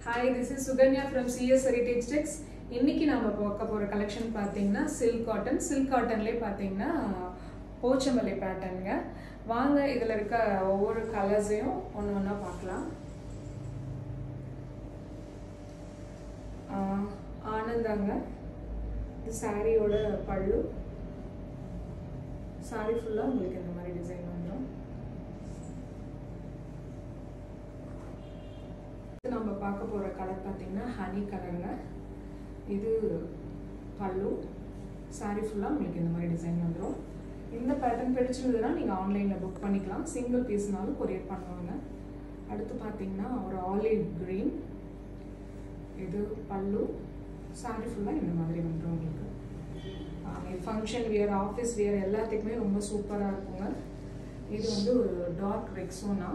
Hi, this is Suganya from CS Heritage Texts. இன்னைக்கு நாம பார்க்க போற கலெக்ஷன் பாத்தீங்கன்னா silk cottonலயே பாத்தீங்கன்னா போச்சம்பள்ளி பேட்டர்ன்ங்க. வாங்க இதுல இருக்க ஒவ்வொரு கலர்ஸையும் ஒவ்வொண்ணா பார்க்கலாம். ஆனந்தாங்க. இந்த சாரியோட பல்லு. சாரி ஃபுல்லா உங்களுக்கு இந்த மாதிரி டிசைன் வந்துரும். நம்ம பார்க்க போற கலர் பாத்தீங்கன்னா ஹனி கலர்ங்க. இது பல்லு. சாரி ஃபுல்லா உங்களுக்கு இந்த மாதிரி டிசைன் வந்துரும். இந்த பேட்டர்ன் பிடிச்சிருந்ததுனா நீங்க ஆன்லைன்ல புக் பண்ணிக்கலாம். சிங்கிள் பீஸ்னாலும் கொரியர் பண்ணுவாங்க. அடுத்து பாத்தீங்கன்னா ஒரு ஆலிவ் கிரீன். இது பல்லு. சாரி ஃபுல்லா இந்த மாதிரி வந்துரும் உங்களுக்கு. ஃபங்க்ஷன் வியர், ஆஃபீஸ் வியர் எல்லாத்துக்குமே ரொம்ப சூப்பரா இருக்குங்க. இது வந்து ஒரு டார்க் ரெக்ஸோனா.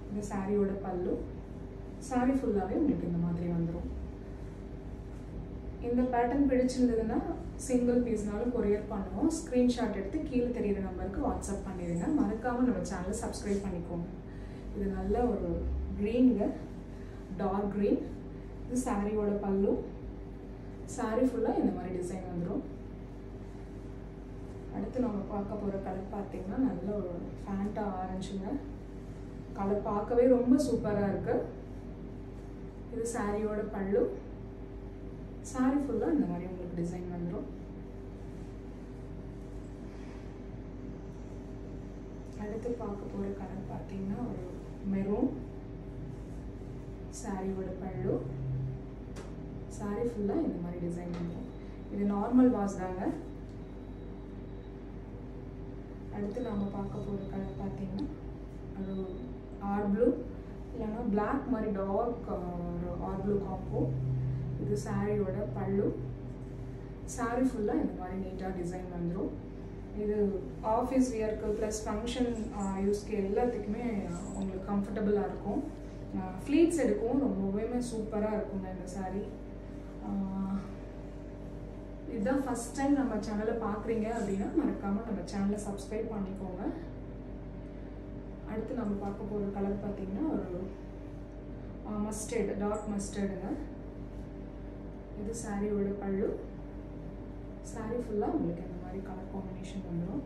இந்த சாரியோட பல்லு. சாரி ஃபுல்லாவே உங்களுக்கு இந்த மாதிரி வந்துரும். இந்த பேட்டர்ன் பிடிச்சிருந்ததுன்னா சிங்கிள் பீஸ்னாலும் கொரியர் பண்ணுவோம். ஸ்கிரீன்ஷாட் எடுத்து கீழே தெரியுற நம்பருக்கு வாட்ஸ்அப் பண்ணிடுங்க. மறக்காம நம்ம சேனலை சப்ஸ்கிரைப் பண்ணிக்கோங்க. இது நல்ல ஒரு க்ரீனுங்க, டார்க் க்ரீன். இது சாரியோட பல்லு. சாரி ஃபுல்லா இந்த மாதிரி டிசைன் வந்துடும். அடுத்து நம்ம பார்க்க போற கலர் பார்த்தீங்கன்னா நல்ல ஒரு ஃபேண்டா ஆரஞ்சுங்க. கலர் பார்க்கவே ரொம்ப சூப்பரா இருக்கு. இது சாரியோட பல்லு. சாரி ஃபுல்லா இந்த மாதிரி உங்களுக்கு டிசைன் வந்துடும். அடுத்து பார்க்க போற கலர் பார்த்தீங்கன்னா ஒரு மெரூன். சாரியோட பல்லு. சாரி ஃபுல்லா இந்த மாதிரி டிசைன் வந்துடும். இது நார்மல் வாஷ் தாங்க. அடுத்து நாம பார்க்க போற கலர் பார்த்தீங்கன்னா அது ஆர் ப்ளூ இல்லைன்னா பிளாக் மாதிரி டார்க் ஆர் ப்ளூ காம்போ. இது சாரியோட பல்லு. சாரி ஃபுல்லா இந்த மாதிரி நீட்டாக டிசைன் வந்துடும். இது ஆஃபீஸ் வியர்க்கு ப்ளஸ் ஃபங்க்ஷன் யூஸ்க்கு எல்லாத்துக்குமே உங்களுக்கு கம்ஃபர்டபுளாக இருக்கும். ஃப்ளீட்ஸ் எடுக்கவும் ரொம்பவே சூப்பராக இருக்குங்க இந்த சாரீ. இதுதான் ஃபஸ்ட் டைம் நம்ம சேனலை பார்க்குறீங்க அப்படின்னா மறக்காமல் நம்ம சேனலை சப்ஸ்கிரைப் பண்ணிக்கோங்க. அடுத்து நம்ம பார்க்க போகிற கலர் பார்த்தீங்கன்னா ஒரு மஸ்டர்ட், டார்க் மஸ்டர்டுங்க. இது சாரியோட பல்லு. சாரி ஃபுல்லாக உங்களுக்கு இந்த மாதிரி கலர் காம்பினேஷன் வந்துடும்.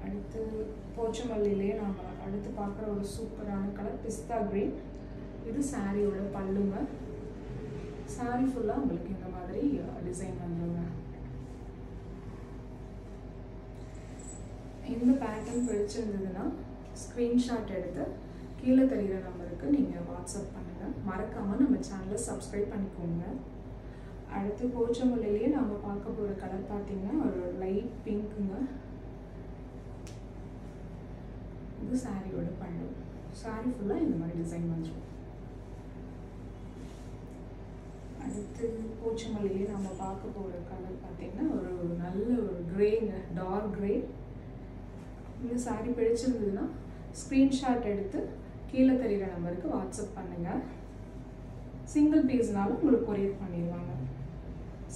அடுத்து போச்சமல்லியிலே நம்ம அடுத்து பார்க்குற ஒரு சூப்பரான கலர் பிஸ்தா கிரீன். இது சாரியோட பல்லுங்க. சாரி ஃபுல்லாக உங்களுக்கு இந்த மாதிரி டிசைன் வந்துடுங்க. இந்த பேட்டர்ன் பிடிச்சிருந்ததுன்னா ஸ்க்ரீன்ஷாட் எடுத்து கீழே தெரிகிற நம்பருக்கு நீங்கள் வாட்ஸ்அப் பண்ணுங்கள். மறக்காமல் நம்ம சேனலை சப்ஸ்கிரைப் பண்ணிக்கோங்க. அடுத்து போச்சமல்லிலேயே நம்ம பார்க்க போகிற கலர் பார்த்தீங்கன்னா ஒரு லைட் பிங்க்குங்க. இது சாரியோட பல்லு. சாரி ஃபுல்லாக இந்த மாதிரி டிசைன் வந்துடும். அடுத்து போச்சமல்லிலேயே நம்ம பார்க்க போகிற கலர் பார்த்தீங்கன்னா ஒரு நல்ல ஒரு க்ரேங்க, டார்க் க்ரே. இந்த சாரி பிடிச்சிருந்ததுன்னா ஸ்க்ரீன்ஷாட் எடுத்து கீழே தெரிகிற நம்பருக்கு வாட்ஸ்அப் பண்ணுங்கள். சிங்கிள் பீஸ்னாலும் உங்களுக்கு கொரியர் பண்ணிடுவாங்க.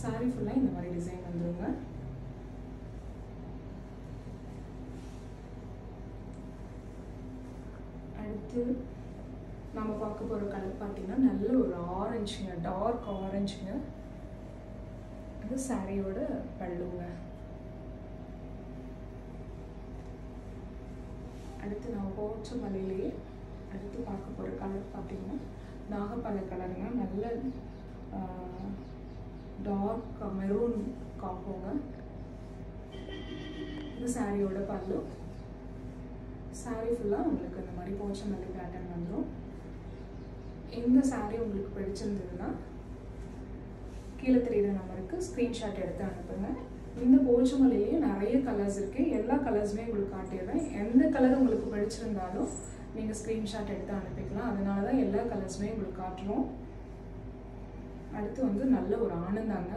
சாரி ஃபுல்லாக இந்த மாதிரி டிசைன் வந்துடுங்க. அடுத்து நம்ம பார்க்க போகிற கலர் பார்த்தீங்கன்னா நல்ல ஒரு ஆரஞ்சுங்க, டார்க் ஆரஞ்சுங்க. அது சாரியோட பல்லுங்க. அடுத்து நம்ம போச்சமல்லியிலேயே அடுத்து பார்க்க போகிற கலர் பார்த்தீங்கன்னா நாகப்பழ கலருங்க. நல்ல டார்க் மெரூன் காம்போங்க. இது சாரியோட பல்லு. சாரி ஃபுல்லாக உங்களுக்கு இந்த மாதிரி போச்சமல்லி பேட்டர்ன் வந்துடும். இந்த சாரி உங்களுக்கு பிடிச்சிருந்ததுன்னா கீழே தெரியுற நம்பருக்கு ஸ்க்ரீன்ஷாட் எடுத்து அனுப்புங்க. இந்த போச்சமல்லிலேயே நிறைய கலர்ஸ் இருக்குது. எல்லா கலர்ஸுமே உங்களுக்கு காட்டிடுறேன். எந்த கலர் உங்களுக்கு பிடிச்சிருந்தாலும் நீங்கள் ஸ்க்ரீன்ஷாட் எடுத்து அனுப்பிக்கலாம். அதனால தான் எல்லா கலர்ஸுமே உங்களுக்கு காட்டுறோம். அடுத்து வந்து நல்ல ஒரு ஆனந்தாங்க.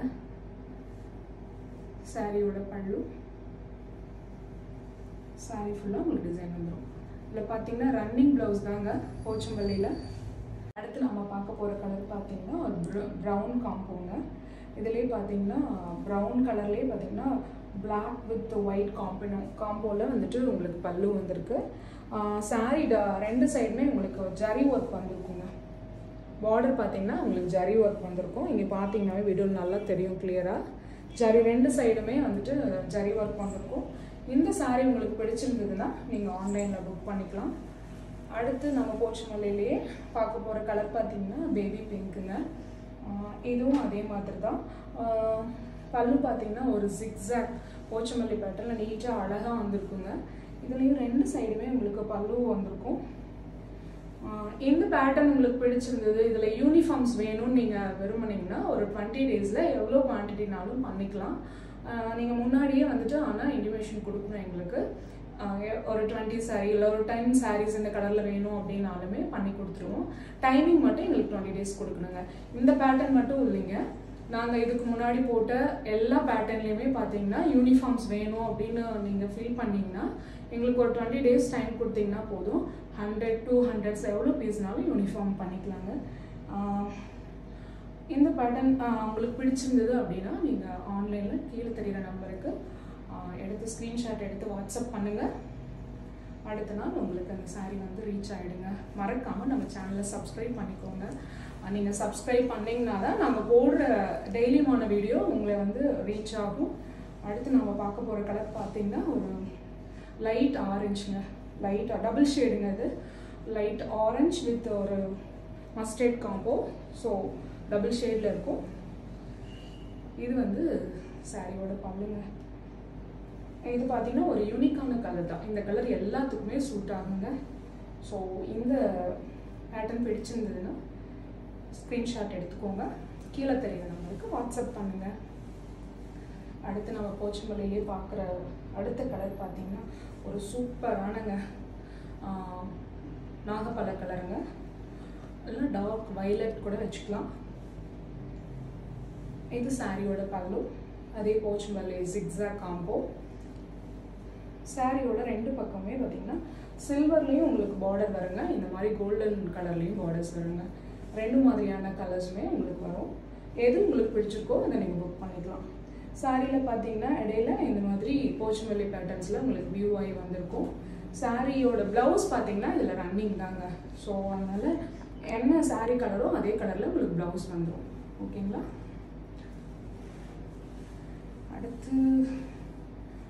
சாரியோட பல்லு. சாரி ஃபுல்லாக உங்களுக்கு டிசைன் வந்துடும். இதில் பார்த்தீங்கன்னா ரன்னிங் ப்ளவுஸ் தாங்க போச்சம்பள்ளியில். அடுத்து நம்ம பார்க்க போகிற கலர் பார்த்தீங்கன்னா ஒரு ப்ரௌன் காம்போங்க. இதுலேயே பார்த்தீங்கன்னா ப்ரௌன் கலர்லேயே பார்த்தீங்கன்னா பிளாக் வித் ஒயிட் காம்போவில் வந்துட்டு உங்களுக்கு பல்லு வந்திருக்கு. சாரீ ரெண்டு சைடுமே உங்களுக்கு ஜரி ஒர்க் வந்திருக்குங்க. பார்டர் பார்த்தீங்கன்னா உங்களுக்கு ஜரி ஒர்க் வந்திருக்கும். இங்கே பார்த்தீங்கன்னாவே வீடியோ நல்லா தெரியும் கிளியராக. ஜரி ரெண்டு சைடுமே வந்துட்டு ஜரி ஒர்க் வந்திருக்கும். இந்த சாரீ உங்களுக்கு பிடிச்சிருந்ததுன்னா நீங்கள் ஆன்லைனில் புக் பண்ணிக்கலாம். அடுத்து நம்ம போச்சமல்லியிலேயே பார்க்க போகிற கலர் பார்த்தீங்கன்னா பேபி பிங்க்குங்க. இதுவும் அதே மாதிரி தான். பல்லு பார்த்தீங்கன்னா ஒரு ஜிக்ஸாக் போச்சமல்லி பேட்டர்னில் நீட்டாக அழகாக வந்திருக்குங்க. இதுலேயும் ரெண்டு சைடுமே உங்களுக்கு பல்லு வந்திருக்கும். இந்த பேட்டர்ன் உங்களுக்கு பிடிச்சிருந்தது, இதில் யூனிஃபார்ம்ஸ் வேணும்னு நீங்கள் விரும்புனீங்கன்னா ஒரு 20 டேஸில் எவ்வளோ குவான்டிட்டினாலும் பண்ணிக்கலாம். நீங்கள் முன்னாடியே வந்துட்டு ஆனால் இன்டிமேஷன் கொடுக்கணும் எங்களுக்கு. ஒரு 20 சாரீ இல்லை ஒரு 10 சாரீஸ் இந்த கலரில் வேணும் அப்படின்னாலுமே பண்ணி கொடுத்துருவோம். டைமிங் மட்டும் எங்களுக்கு 20 டேஸ் கொடுக்கணுங்க. இந்த பேட்டர்ன் மட்டும் இல்லைங்க, நாங்கள் இதுக்கு முன்னாடி போட்ட எல்லா பேட்டர்ன்லேயுமே பார்த்தீங்கன்னா யூனிஃபார்ம்ஸ் வேணும் அப்படின்னு நீங்கள் ஃபீல் பண்ணிங்கன்னா எங்களுக்கு ஒரு 20 டேஸ் டைம் கொடுத்தீங்கன்னா போதும். 100 200 எவ்வளோ பீஸ்னாலும் யூனிஃபார்ம் பண்ணிக்கலாங்க. இந்த பேட்டர்ன் உங்களுக்கு பிடிச்சிருந்தது அப்படின்னா நீங்கள் ஆன்லைனில் கீழே தெரிகிற நம்பருக்கு எடுத்து ஸ்க்ரீன்ஷாட் எடுத்து வாட்ஸ்அப் பண்ணுங்கள். அடுத்த நாள் உங்களுக்கு அந்த சாரீ வந்து ரீச் ஆகிடுங்க. மறக்காமல் நம்ம சேனலை சப்ஸ்கிரைப் பண்ணிக்கோங்க. நீங்கள் சப்ஸ்கிரைப் பண்ணிங்கன்னா தான் நாங்கள் போடுற டெய்லியுமான வீடியோ உங்களை வந்து ரீச் ஆகும். அடுத்து நம்ம பார்க்க போகிற கலர் பார்த்தீங்கன்னா ஒரு லைட் ஆரஞ்சுங்க. லைட் டபுள் ஷேடுங்க. அது லைட் ஆரஞ்ச் வித் ஒரு மஸ்டர்ட் காம்போ. ஸோ டபுள் ஷேடில் இருக்கும். இது வந்து சாரியோட பல்லுங்க. இது பார்த்தீங்கன்னா ஒரு யூனிக்கான கலர் தான். இந்த கலர் எல்லாத்துக்குமே சூட் ஆகுங்க. ஸோ இந்த பேட்டர்ன் பிடிச்சிருந்ததுன்னா ஸ்க்ரீன்ஷாட் எடுத்துக்கோங்க. கீழே தெரியுற நம்பருக்கு வாட்ஸ்அப் பண்ணுங்கள். அடுத்து நம்ம போச்சமல்லியிலே பார்க்குற அடுத்த கலர் பார்த்தீங்கன்னா ஒரு சூப்பரானங்க நாகப்பழ கலருங்க. இல்லை டார்க் வயலட் கூட வச்சுக்கலாம். இது சாரியோட பல்லு. அதே போச்சமல்லி ஜிக்ஸாக் காம்போ. சாரியோட ரெண்டு பக்கமே பார்த்தீங்கன்னா சில்வர்லேயும் உங்களுக்கு பார்டர் வருங்க. இந்த மாதிரி கோல்டன் கலர்லேயும் பார்டர்ஸ் வருங்க. ரெண்டு மாதிரியான கலர்ஸுமே உங்களுக்கு வரும். எது உங்களுக்கு பிடிச்சிருக்கோ அதை நீங்கள் புக் பண்ணிக்கலாம். சாரியில் பார்த்தீங்கன்னா இடையில இந்த மாதிரி போச்சமல்லி பேட்டர்ன்ஸில் உங்களுக்கு வியூ ஆகி வந்திருக்கும். சாரியோட ப்ளவுஸ் பார்த்தீங்கன்னா இதில் ரன்னிங் தாங்க. ஸோ அதனால் என்ன சாரீ கலரோ அதே கலரில் உங்களுக்கு ப்ளவுஸ் வந்துடும். ஓகேங்களா? அடுத்து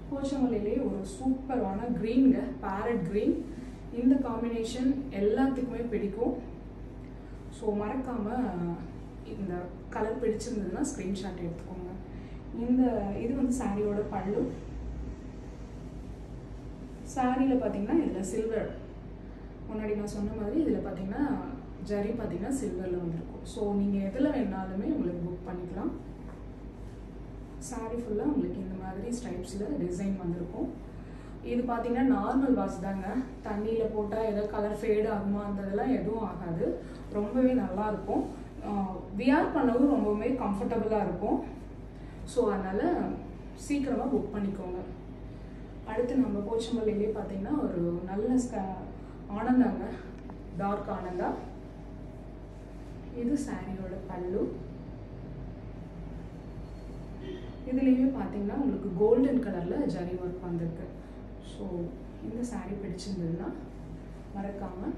போச்சமல்லியிலே ஒரு சூப்பரான க்ரீனுங்க, பேரட் க்ரீன். இந்த காம்பினேஷன் எல்லாத்துக்குமே பிடிக்கும். ஸோ மறக்காமல் இந்த கலர் பிடிச்சிருந்ததுன்னா ஸ்க்ரீன்ஷாட் எடுத்துக்கோங்க. இது வந்து சாரியோட பல்லு. சாரியில் பார்த்தீங்கன்னா இதில் சில்வர், முன்னாடி நான் சொன்ன மாதிரி இதில் பார்த்தீங்கன்னா ஜரி பார்த்தீங்கன்னா சில்வரில் வந்துருக்கும். ஸோ நீங்கள் எதில் வேணாலுமே உங்களுக்கு புக் பண்ணிக்கலாம். சாரி ஃபுல்லாக உங்களுக்கு இந்த மாதிரி ஸ்டைப்ஸில் டிசைன் வந்திருக்கும். இது பார்த்தீங்கன்னா நார்மல் வாஷ் தாங்க. தண்ணியில் போட்டால் ஏதோ கலர் ஃபேடு ஆகுமா அந்ததெல்லாம் எதுவும் ஆகாது. ரொம்பவே நல்லாயிருக்கும். வியர் பண்ணவும் ரொம்பவுமே கம்ஃபர்டபுளாக இருக்கும். ஸோ அதனால் சீக்கிரமாக புக் பண்ணிக்கோங்க. அடுத்து நம்ம போச்சமல்லியிலே பார்த்தீங்கன்னா ஒரு நல்ல ஆனந்தாங்க, டார்க் ஆனந்தா. இது சாரியோட பல்லு. இதுலேயுமே பார்த்தீங்கன்னா உங்களுக்கு கோல்டன் கலரில் ஜரி ஒர்க் வந்திருக்கு. ஸோ இந்த சாரீ பிடிச்சிருந்ததுன்னா மறக்காமல்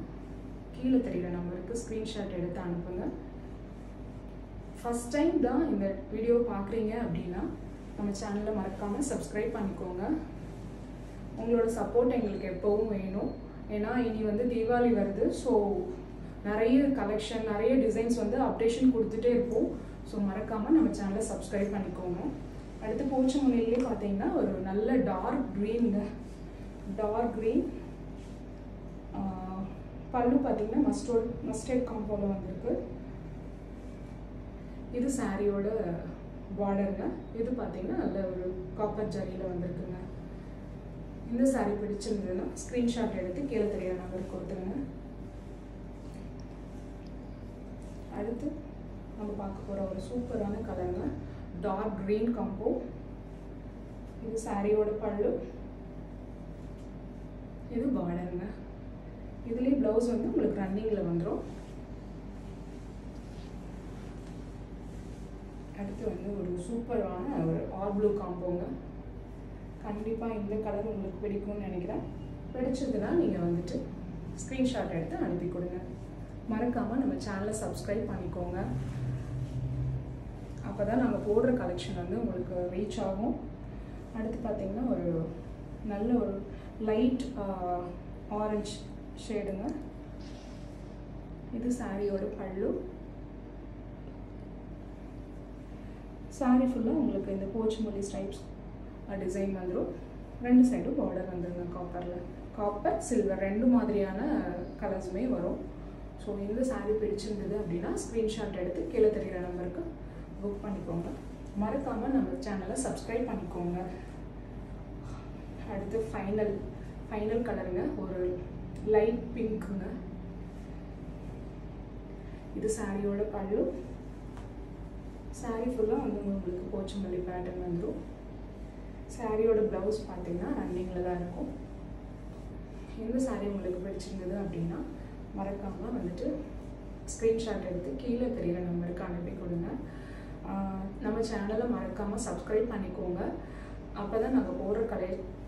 கீழே தெரிகிற நம்பருக்கு ஸ்க்ரீன்ஷாட் எடுத்து அனுப்புங்க. ஃபஸ்ட் டைம் தான் இந்த வீடியோ பார்க்குறீங்க அப்படின்னா நம்ம சேனலை மறக்காமல் சப்ஸ்கிரைப் பண்ணிக்கோங்க. உங்களோட சப்போர்ட் எங்களுக்கு எப்போவும் வேணும். ஏன்னா இனி வந்து தீபாவளி வருது. ஸோ நிறைய கலெக்ஷன், நிறைய டிசைன்ஸ் வந்து அப்டேஷன் கொடுத்துட்டே இருப்போம். ஸோ மறக்காமல் நம்ம சேனலை சப்ஸ்கிரைப் பண்ணிக்கோங்க. அடுத்து போச்சமல்லியிலே பார்த்தீங்கன்னா ஒரு நல்ல டார்க் க்ரீனுங்க, டார்க் க்ரீன். பல்லு பார்த்தீங்கன்னா மஸ்டர்ட் காம்போவில் வந்திருக்கு. இது சாரியோட பார்டருங்க. இது பார்த்தீங்கன்னா நல்ல ஒரு காப்பர் ஜரியில் வந்திருக்குங்க. இந்த சாரீ பிடிச்சிருந்ததுன்னா ஸ்க்ரீன்ஷாட் எடுத்து கீழே தெரியாத நம்பருக்கு கொடுத்துருங்க. அடுத்து நம்ம பார்க்க போகிற ஒரு சூப்பரான கலருங்க, டார்க் க்ரீன் காம்போ. இது சாரியோட பல்லு. இது பார்டருங்க. இதுலேயே ப்ளவுஸ் வந்து உங்களுக்கு ரன்னிங்கில் வந்துடும். அடுத்து வந்து ஒரு சூப்பரான ஒரு ஆல் ப்ளூ காம்போங்க. கண்டிப்பாக இந்த கலர் உங்களுக்கு பிடிக்கும்னு நினைக்கிறேன். பிடிச்சதுன்னா நீங்கள் வந்துட்டு ஸ்க்ரீன்ஷாட் எடுத்து அனுப்பி கொடுங்க. மறக்காமல் நம்ம சேனலை சப்ஸ்கிரைப் பண்ணிக்கோங்க. அப்போ தான் நாங்கள் போடுற கலெக்ஷன் வந்து உங்களுக்கு ரீச் ஆகும். அடுத்து பார்த்திங்கன்னா ஒரு நல்ல ஒரு லைட் ஆரஞ்சு ஷேடுங்க. இது சாரியோட பல்லு. சாரி ஃபுல்லாக உங்களுக்கு இந்த போச்சம்பள்ளி ஸ்டைப்ஸ் டிசைன் வந்துடும். 2 சைடும் பார்டர் வந்துடுங்க. காப்பர் சில்வர் 2 மாதிரியான கலர்ஸுமே வரும். ஸோ இந்த சாரீ பிடிச்சிருந்தது அப்படின்னா ஸ்க்ரீன்ஷாட் எடுத்து கீழே தெரிகிற நம்பருக்கு புக் பண்ணிக்கோங்க. மறக்காமல் நம்ம சேனலை சப்ஸ்கிரைப் பண்ணிக்கோங்க. அடுத்து ஃபைனல் கலருங்க, ஒரு லைட் பிங்க்குங்க. இது சாரியோட பல்லு. சாரீ ஃபுல்லாக வந்து உங்களுக்கு போச்சம்பள்ளி பேட்டர்ன் வந்துடும். சாரியோட ப்ளவுஸ் பார்த்தீங்கன்னா ரன்னிங்கில் தான் இருக்கும். இந்த சாரீ உங்களுக்கு பிடிச்சிருந்தது அப்படின்னா மறக்காமல் வந்துட்டு ஸ்க்ரீன்ஷாட் எடுத்து கீழே தெரிகிற நம்பருக்கு அனுப்பி கொடுங்க. நம்ம சேனலை மறக்காமல் சப்ஸ்கிரைப் பண்ணிக்கோங்க. அப்போ தான் நாங்கள் போடுற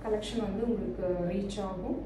கலெக்ஷன் வந்து உங்களுக்கு ரீச் ஆகும்.